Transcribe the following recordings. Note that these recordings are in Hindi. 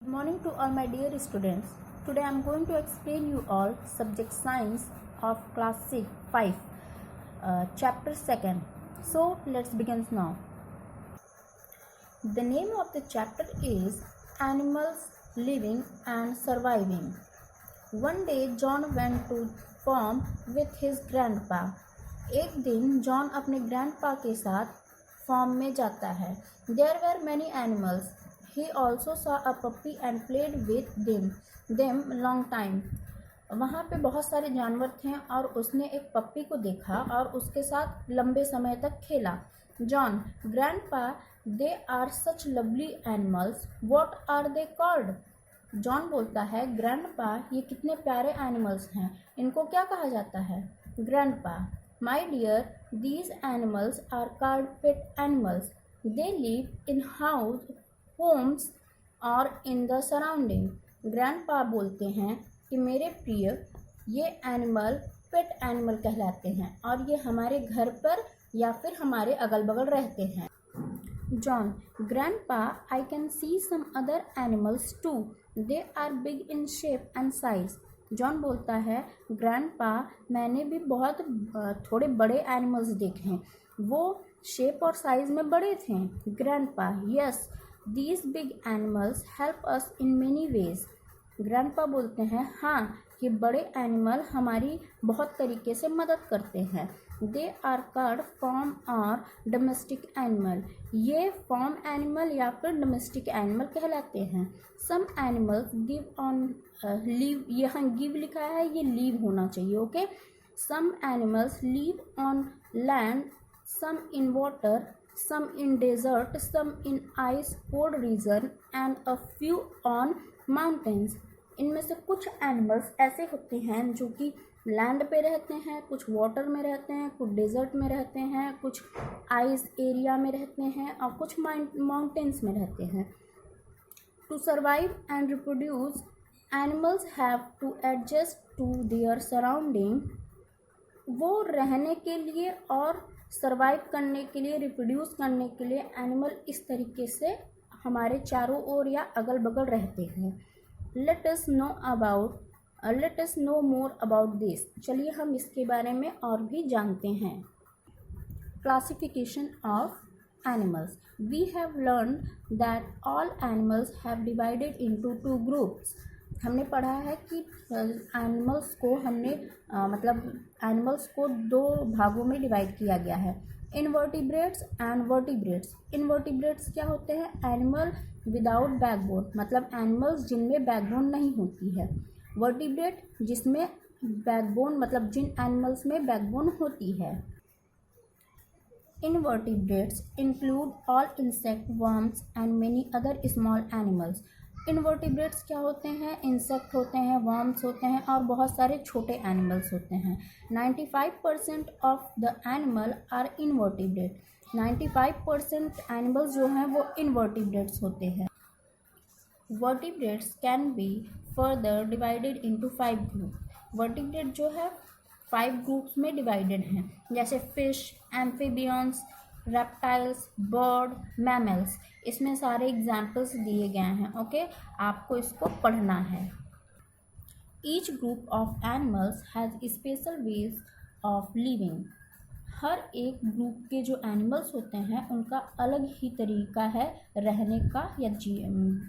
Good morning to all my dear students. Today I am going to explain you all subject science of class 5, chapter 2nd. So let's begin now. The name of the chapter is Animals Living and Surviving. One day John went to farm with his grandpa. एक दिन जॉन अपने ग्रैंडपा के साथ फार्म में जाता है. There were many animals. He also saw a puppy and played with them long time. वहाँ पे बहुत सारे जानवर थे और उसने एक पप्पी को देखा और उसके साथ लंबे समय तक खेला. John, grandpa, they are such lovely animals, what are they called? John बोलता है, ग्रैंडपा, ये कितने प्यारे एनिमल्स हैं, इनको क्या कहा जाता है? Grandpa, my dear, these animals are called pet animals. They live in house, homes और इन द सराउंडिंग. ग्रैंडपा बोलते हैं कि मेरे प्रिय, ये एनिमल पेट एनिमल कहलाते हैं और ये हमारे घर पर या फिर हमारे अगल बगल रहते हैं. John, grandpa, I can see some other animals too, they are big in shape and size. John बोलता है, ग्रैंडपा, मैंने भी बहुत थोड़े बड़े एनिमल्स देखे हैं, वो शेप और साइज में बड़े थे. Grandpa, yes, these big animals help us in many ways. Grandpa बोलते हैं, हाँ, ये बड़े एनिमल हमारी बहुत तरीके से मदद करते हैं. दे आर कॉल्ड फार्म और डोमेस्टिक एनिमल. ये फार्म एनिमल या फिर डोमेस्टिक एनिमल कहलाते हैं. Some animals give on leave, यहाँ गिव लिखा है, ये लीव होना चाहिए. Okay. Some animals leave on land, some in water, some in desert, some in ice cold region and a few on mountains. इनमें से कुछ एनिमल्स ऐसे होते हैं जो कि लैंड पे रहते हैं, कुछ वाटर में रहते हैं, कुछ डेजर्ट में रहते हैं, कुछ आइस एरिया में रहते हैं और कुछ माउंटेन्स में रहते हैं. To survive and reproduce, animals have to adjust to their surrounding. वो रहने के लिए और सर्वाइव करने के लिए, रिप्रोड्यूस करने के लिए एनिमल इस तरीके से हमारे चारों ओर या अगल बगल रहते हैं. Let us know more about this. चलिए हम इसके बारे में और भी जानते हैं. Classification of animals. We have learn that all animals have divided into 2 groups. हमने पढ़ा है कि एनिमल्स को एनिमल्स को 2 भागों में डिवाइड किया गया है. Invertebrates and vertebrates. इनवर्टिब्रेट्स क्या होते हैं? एनिमल विदाउट बैकबोन, मतलब एनिमल्स जिनमें बैकबोन नहीं होती है. वर्टिब्रेट जिसमें बैकबोन, मतलब जिन एनिमल्स में बैकबोन होती है. Invertebrates include all insect, worms and many other small animals. Invertebrates क्या होते हैं? इंसेक्ट होते हैं, वर्म्स होते हैं और बहुत सारे छोटे एनिमल्स होते हैं. 95% of the animal are invertebrate. 95% animals जो हैं वो इनवर्टिब्रेट्स होते हैं. Vertebrates can be further divided into 5 group. Vertebrate जो है 5 ग्रुप्स में डिवाइडेड हैं, जैसे fish, amphibians, reptiles, bird, mammals. इसमें सारे एग्जाम्पल्स दिए गए हैं. ओके, आपको इसको पढ़ना है. Each group of animals has special ways of living. हर एक ग्रुप के जो एनिमल्स होते हैं उनका अलग ही तरीका है रहने का या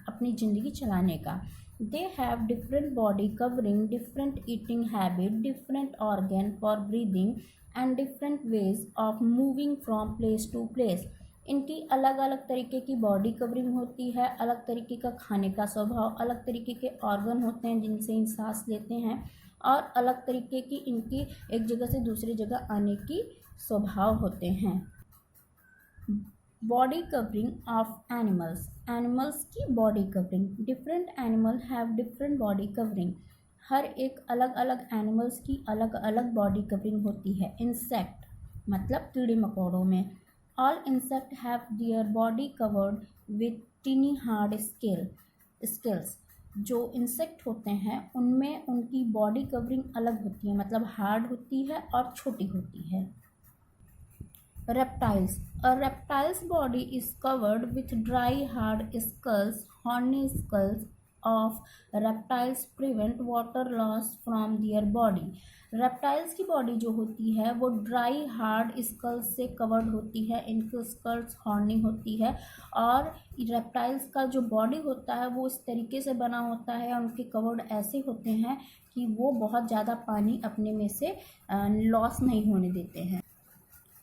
अपनी ज़िंदगी चलाने का. They have different body covering, different eating habit, different organ for breathing and different ways of moving from place to place. इनकी अलग अलग तरीके की बॉडी कवरिंग होती है, अलग तरीके का खाने का स्वभाव, अलग तरीके के ऑर्गन होते हैं जिनसे इन सांस लेते हैं और अलग तरीके की इनकी एक जगह से दूसरी जगह आने की स्वभाव होते हैं. Body covering of animals. Animals की body covering. Different animal have different body covering. हर एक अलग अलग एनिमल्स की अलग अलग बॉडी कवरिंग होती है. इंसेक्ट मतलब कीड़े मकोड़ों में. All insect have their body covered with टिनी hard scales. जो इंसेक्ट होते हैं उनमें उनकी बॉडी कवरिंग अलग होती है, मतलब हार्ड होती है और छोटी होती है. Reptiles. A reptile's body is covered with dry, hard skulls, horny skulls, of reptiles prevent water loss from their body. Reptiles की बॉडी जो होती है वो ड्राई हार्ड स्कल्स से कवर्ड होती है, इनकी स्कल्स हॉर्नी होती है और रेप्टाइल्स का जो बॉडी होता है वो इस तरीके से बना होता है और उनके कवर्ड ऐसे होते हैं कि वो बहुत ज़्यादा पानी अपने में से लॉस नहीं होने देते हैं.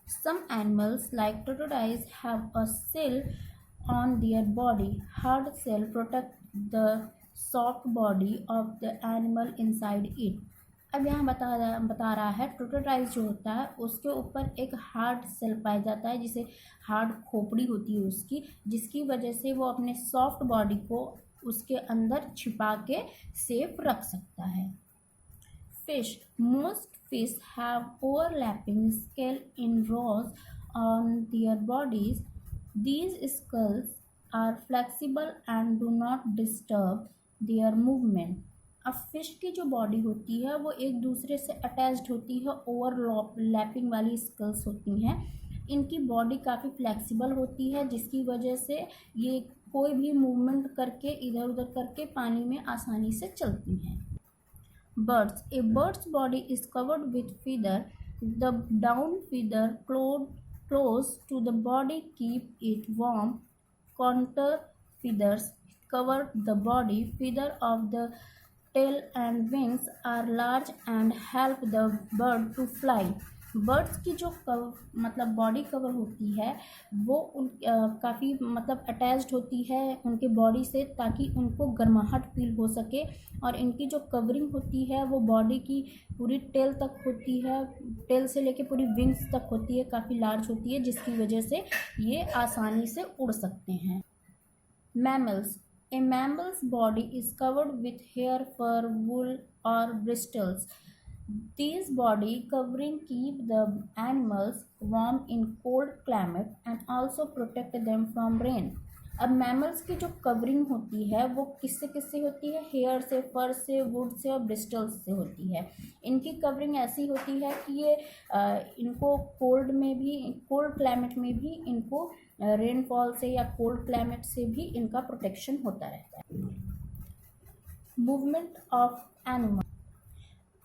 Some animals like tortoise have a shell on their body. Hard shell protect the soft body of the animal inside it. अब यहाँ बता रहा है टोटोटाइज जो होता है उसके ऊपर एक हार्ड सेल पाया जाता है, जिसे हार्ड खोपड़ी होती है उसकी, जिसकी वजह से वो अपने सॉफ्ट बॉडी को उसके अंदर छिपा के सेफ रख सकता है. Fish. Most fish have overlapping scale in rows on their bodies. These scales are flexible and do not disturb their movement. अब फिश की जो बॉडी होती है वो एक दूसरे से अटैच्ड होती है, ओवरलैपिंग वाली स्केल्स होती हैं. इनकी बॉडी काफ़ी फ्लेक्सिबल होती है जिसकी वजह से ये कोई भी मूवमेंट करके इधर उधर करके पानी में आसानी से चलती हैं. Birds. A bird's body is covered with feather. The down feather close to the body keep it warm. Contour feathers cover the body. Feather of the tail and wings are large and help the bird to fly. Birds की जो मतलब बॉडी कवर होती है वो काफ़ी मतलब अटैच्ड होती है उनके बॉडी से, ताकि उनको गर्माहट फील हो सके. और इनकी जो कवरिंग होती है वो बॉडी की पूरी टेल तक होती है, टेल से लेके पूरी विंग्स तक होती है, काफ़ी लार्ज होती है जिसकी वजह से ये आसानी से उड़ सकते हैं. Mammals. A mammal's body is covered with hair, fur, wool or bristles. These body covering keep the animals warm in cold climate and also protect them from rain. अब मैमल्स की जो कवरिंग होती है वो किससे होती है? हेयर से, फर से, वुड से और ब्रिस्टल्स से होती है. इनकी कवरिंग ऐसी होती है कि ये इनको कोल्ड क्लाइमेट में भी इनको रेनफॉल से या कोल्ड क्लाइमेट से भी इनका प्रोटेक्शन होता रहता है. Movement of animal.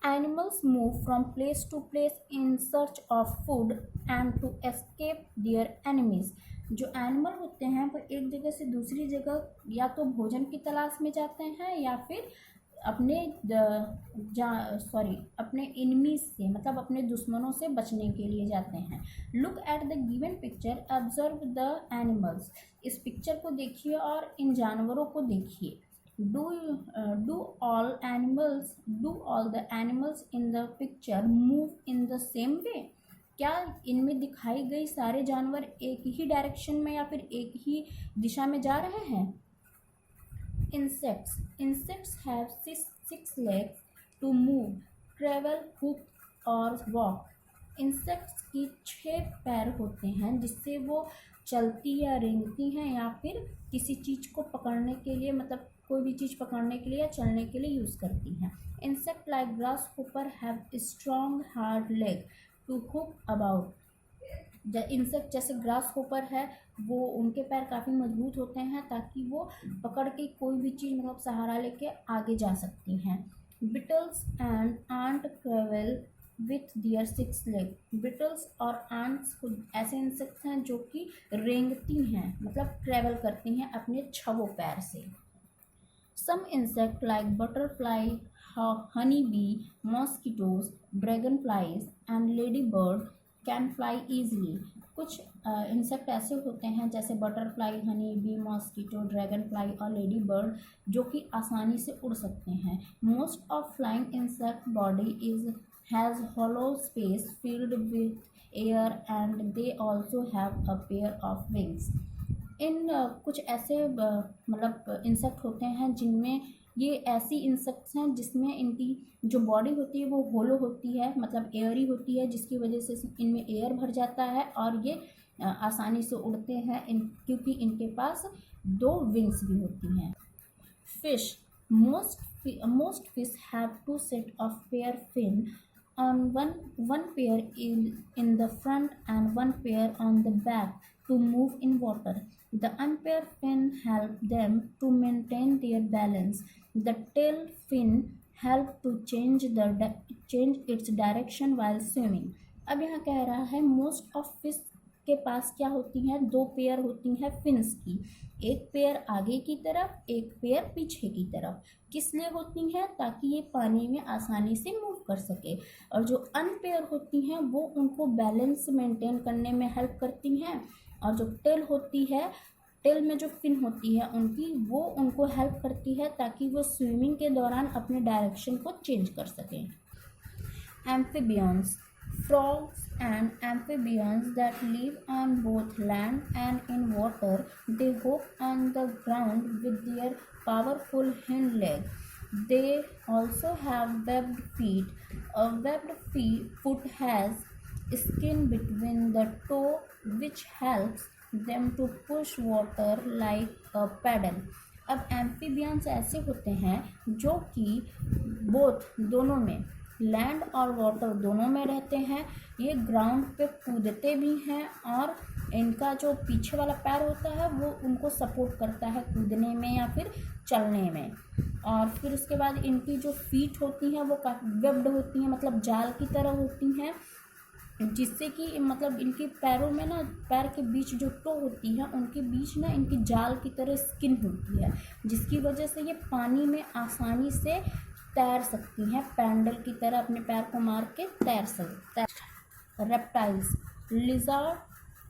Animals move from place to place in search of food and to escape their enemies. जो एनिमल होते हैं वो एक जगह से दूसरी जगह या तो भोजन की तलाश में जाते हैं या फिर अपने एनिमीज से मतलब अपने दुश्मनों से बचने के लिए जाते हैं. Look at the given picture, observe the animals. इस पिक्चर को देखिए और इन जानवरों को देखिए. Do all the animals in the picture move in the same way? क्या इनमें दिखाई गई सारे जानवर एक ही डायरेक्शन में या फिर एक ही दिशा में जा रहे हैं? Insects have six legs to move, travel, hook और walk. इंसेक्ट्स की 6 पैर होते हैं जिससे वो चलती या रेंगती हैं या फिर किसी चीज़ को पकड़ने के लिए मतलब कोई भी चीज़ पकड़ने के लिए या चलने के लिए यूज़ करती हैं. Insect like grasshopper have strong hard leg to hook about. Insect जैसे ग्रास होपर है वो उनके पैर काफ़ी मजबूत होते हैं ताकि वो पकड़ के कोई भी चीज़ मतलब सहारा लेके आगे जा सकती हैं. Beetles and ant travel with their 6 leg. Beetles और आंट्स ऐसे इंसेक्ट्स हैं जो कि रेंगती हैं मतलब ट्रेवल करती हैं अपने 6 पैर से. Some insects like butterfly, honeybee, mosquitoes, dragonflies and ladybird can fly easily. कुछ इंसेक्ट ऐसे होते हैं जैसे butterfly, honey bee, mosquito, dragon fly और लेडी बर्ड जो कि आसानी से उड़ सकते हैं. Most of flying insect body has hollow space filled with air and they also have a pair of wings. इन कुछ ऐसे मतलब इंसेक्ट होते हैं जिनमें ये ऐसी इंसेक्ट्स हैं जिसमें इनकी जो बॉडी होती है वो होलो होती है मतलब एयरी होती है जिसकी वजह से इनमें एयर भर जाता है और ये आसानी से उड़ते हैं क्योंकि इनके पास 2 विंग्स भी होती हैं. Fish. Most fish have 2 set of pair fin on one pair in the front and one pair on the back. to move in water. The unpaired fin help them to maintain their balance. The tail fin help to change its direction while swimming. अब यहाँ कह रहा है मोस्ट ऑफ फिश के पास क्या होती हैं, दो पेयर होती हैं फिन्स की, एक पेयर आगे की तरफ, एक पेयर पीछे की तरफ। किस लिए होती हैं? ताकि ये पानी में आसानी से मूव कर सके। और जो अनपेयर होती हैं वो उनको बैलेंस मेंटेन करने में हेल्प करती हैं। और जो टेल होती है, टेल में जो फिन होती है उनकी, वो उनको हेल्प करती है ताकि वो स्विमिंग के दौरान अपने डायरेक्शन को चेंज कर सकें। Amphibians, frogs and amphibians that live on both land and in water. They hop on the ground with their powerful hind leg. They also have webbed feet. A foot has skin between the toe which helps them to push water like a paddle. अब एम्फीबियंस ऐसे होते हैं जो कि दोनों में, लैंड और वाटर दोनों में रहते हैं। ये ग्राउंड पे कूदते भी हैं और इनका जो पीछे वाला पैर होता है वो उनको सपोर्ट करता है कूदने में या फिर चलने में। और फिर उसके बाद इनकी जो फीट होती हैं वो काफ़ी वेब्ड होती हैं, मतलब जाल की तरह होती हैं, जिससे कि मतलब इनके पैरों में ना, पैर के बीच जो टो होती है उनके बीच ना इनकी जाल की तरह स्किन होती है, जिसकी वजह से ये पानी में आसानी से तैर सकती हैं, पैडल की तरह अपने पैर को मार के तैर सकते। Reptiles, lizard,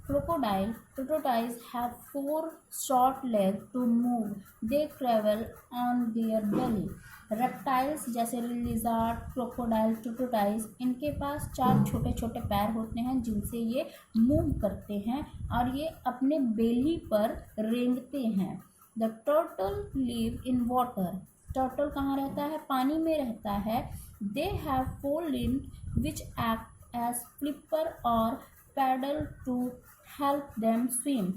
crocodile, tortoise have 4 short legs to move. They travel on their belly. Reptiles जैसे लिजार्ड, क्रोकोडाइल, टोटोटाइज, इनके पास 4 छोटे छोटे पैर होते हैं जिनसे ये मूव करते हैं और ये अपने बेली पर रेंगते हैं। The turtle live in water. Turtle कहाँ रहता है? पानी में रहता है। They have 4 limbs which act as flipper और paddle to help them swim.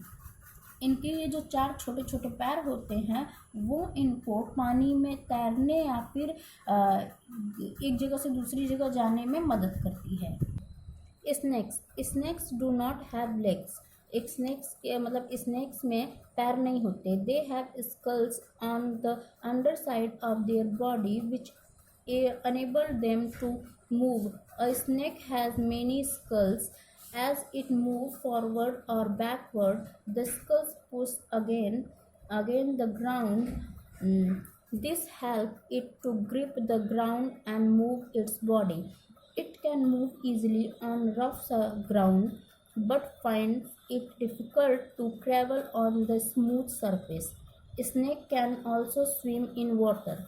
इनके ये जो 4 छोटे छोटे पैर होते हैं वो इनको पानी में तैरने या फिर एक जगह से दूसरी जगह जाने में मदद करती है। Snakes do not have legs. Snakes में पैर नहीं होते। They have skulls on the underside of their body which enable them to move. A snake has many skulls. As it moves forward or backward, the skulls push against the ground. This helps it to grip the ground and move its body. It can move easily on rough ground, but finds it difficult to travel on the smooth surface. Snake can also swim in water.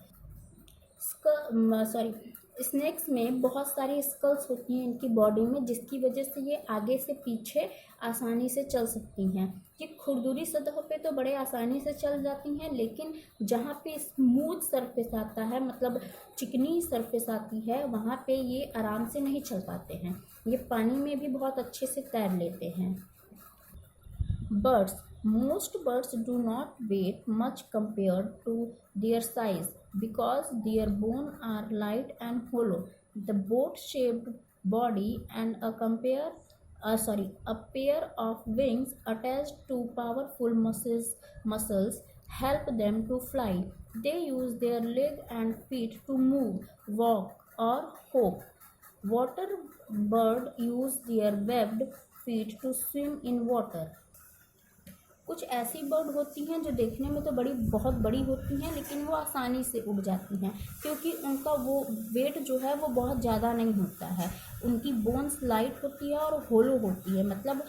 Snakes में बहुत सारी स्कल्स होती हैं इनकी बॉडी में, जिसकी वजह से ये आगे से पीछे आसानी से चल सकती हैं। ये खुरदुरी सतह पे तो बड़े आसानी से चल जाती हैं, लेकिन जहाँ पे स्मूथ सरफेस आता है, मतलब चिकनी सरफेस आती है, वहाँ पे ये आराम से नहीं चल पाते हैं। ये पानी में भी बहुत अच्छे से तैर लेते हैं। Birds, most birds do not weigh much compared to their size because their bones are light and hollow. The boat-shaped body and a pair of wings attached to powerful muscles help them to fly. They use their legs and feet to move, walk, or hop. Water birds use their webbed feet to swim in water. कुछ ऐसी बर्ड होती हैं जो देखने में तो बहुत बड़ी होती हैं, लेकिन वो आसानी से उड़ जाती हैं क्योंकि उनका वो वेट जो है वो बहुत ज़्यादा नहीं होता है। उनकी बोन्स लाइट होती है और होलो होती है, मतलब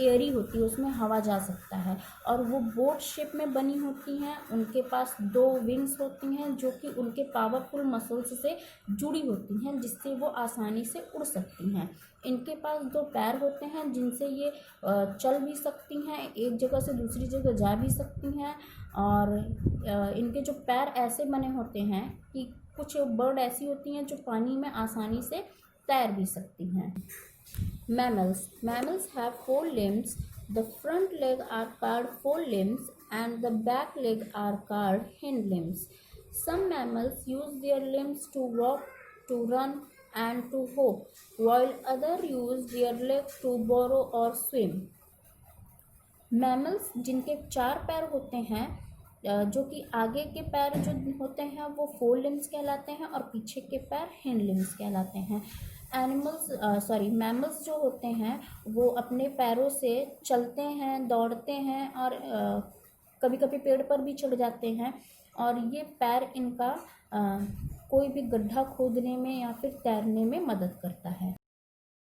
एयरी होती है, उसमें हवा जा सकता है। और वो बोट शेप में बनी होती हैं। उनके पास 2 विंग्स होती हैं जो कि उनके पावरफुल मसल्स से जुड़ी होती हैं, जिससे वो आसानी से उड़ सकती हैं। इनके पास 2 पैर होते हैं जिनसे ये चल भी सकती हैं, एक जगह से दूसरी जगह जा भी सकती हैं। और इनके जो पैर ऐसे बने होते हैं कि कुछ बर्ड ऐसी होती हैं जो पानी में आसानी से तैर भी सकती हैं। Mammals have 4 limbs. The front leg are called forelimbs and the back leg are called hind limbs. Some mammals use their limbs to walk, to run and to hop, while others use their legs to burrow or swim. Mammals जिनके 4 पैर होते हैं, जो कि आगे के पैर जो होते हैं वो फोर लिम्स कहलाते हैं और पीछे के पैर हिंड लिम्स कहलाते हैं। मैमल्स जो होते हैं वो अपने पैरों से चलते हैं, दौड़ते हैं और कभी कभी पेड़ पर भी चढ़ जाते हैं, और ये पैर इनका कोई भी गड्ढा खोदने में या फिर तैरने में मदद करता है।